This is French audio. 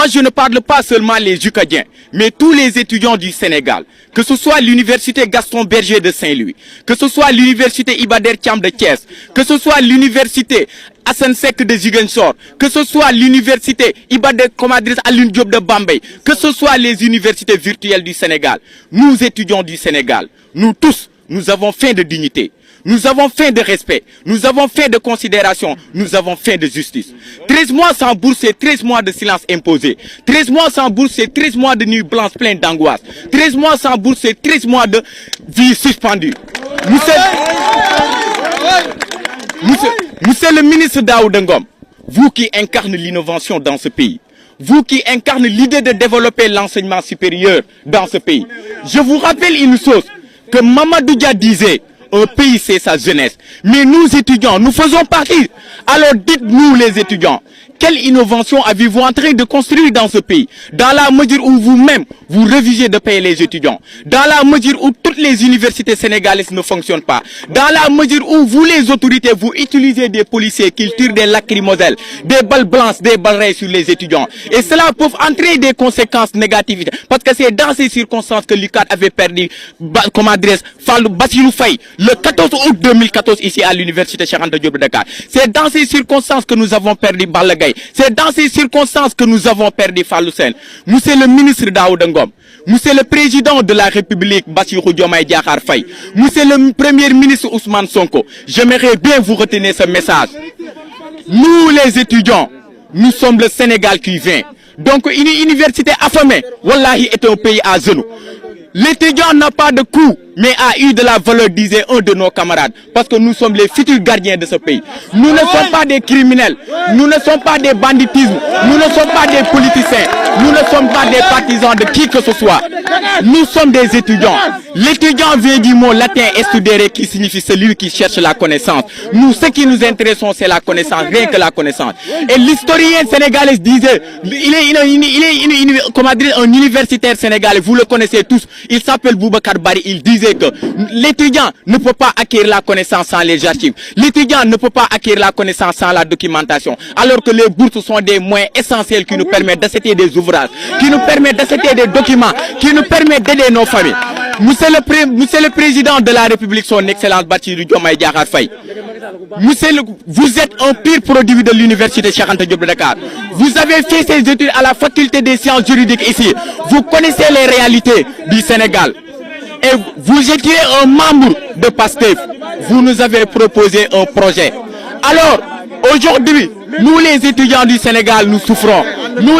je ne parle pas seulement les Jukadiens, mais tous les étudiants du Sénégal, que ce soit l'université Gaston Berger de Saint-Louis, que ce soit l'université Iba Der Thiam de Thiès, que ce soit l'université Assane Seck de Ziguinchor, que ce soit l'université Iba Der Alioune Diop de Bambey, que ce soit les universités virtuelles du Sénégal, nous étudiants du Sénégal, nous tous, nous avons faim de dignité. Nous avons faim de respect, nous avons faim de considération, nous avons faim de justice. 13 mois sans bourse, c'est 13 mois de silence imposé. 13 mois sans bourse, c'est 13 mois de nuits blanches pleines d'angoisse. 13 mois sans bourse, c'est 13 mois de vie suspendue. Monsieur le ministre Daouda Ngom, vous qui incarnez l'innovation dans ce pays, vous qui incarnez l'idée de développer l'enseignement supérieur dans ce pays, je vous rappelle une chose, que Mamadou Dia disait, un pays c'est sa jeunesse. Mais nous étudiants, nous faisons partie. Alors dites-nous les étudiants, quelle innovation avez-vous en train de construire dans ce pays? Dans la mesure où vous-même, vous refusez de payer les étudiants. Dans la mesure où toutes les universités sénégalaises ne fonctionnent pas. Dans la mesure où vous les autorités, vous utilisez des policiers qui tirent des lacrymogènes, des balles blanches, des balles raies sur les étudiants. Et cela peut entraîner des conséquences négatives. Parce que c'est dans ces circonstances que l'UCAD avait perdu, comme adresse, Fallou Bassirou Faye, le 14 août 2014 ici à l'université Cheikh Anta Diop de Dakar. C'est dans ces circonstances que nous avons perdu Balla Gaye. C'est dans ces circonstances que nous avons perdu Fallou Sène. Monsieur le ministre Daouda Ngom, monsieur le président de la République Bassirou Diomaye Diakhar Faye, monsieur le premier ministre Ousmane Sonko, j'aimerais bien vous retenir ce message. Nous les étudiants, nous sommes le Sénégal qui vient. Donc une université affamée, wallahi, est un pays à genoux. L'étudiant n'a pas de coût, mais a eu de la valeur, disait un de nos camarades, parce que nous sommes les futurs gardiens de ce pays. Nous ne sommes pas des criminels, nous ne sommes pas des banditismes, nous ne sommes pas des politiciens, nous ne sommes pas des partisans de qui que ce soit. Nous sommes des étudiants. L'étudiant vient du mot latin estudere qui signifie celui qui cherche la connaissance. Nous, ce qui nous intéresse, c'est la connaissance, rien que la connaissance. Et l'historien sénégalais disait, il est comment dire, un universitaire sénégalais, vous le connaissez tous, il s'appelle Boubacar Bari, il disait que l'étudiant ne peut pas acquérir la connaissance sans les archives. L'étudiant ne peut pas acquérir la connaissance sans la documentation. Alors que les bourses sont des moyens essentiels qui nous permettent d'accéder des ouvrages, qui nous permettent d'accéder des documents, qui nous permettent d'aider nos familles. Monsieur le président de la République, son excellence Bassirou Diomaye Diakhar Faye, vous êtes un pur produit de l'université Cheikh Anta Diop de Dakar. Vous avez fait ces études à la faculté des sciences juridiques ici. Vous connaissez les réalités du Sénégal. Et vous étiez un membre de PASTEF. Vous nous avez proposé un projet. Alors, aujourd'hui, nous les étudiants du Sénégal, nous souffrons. Nous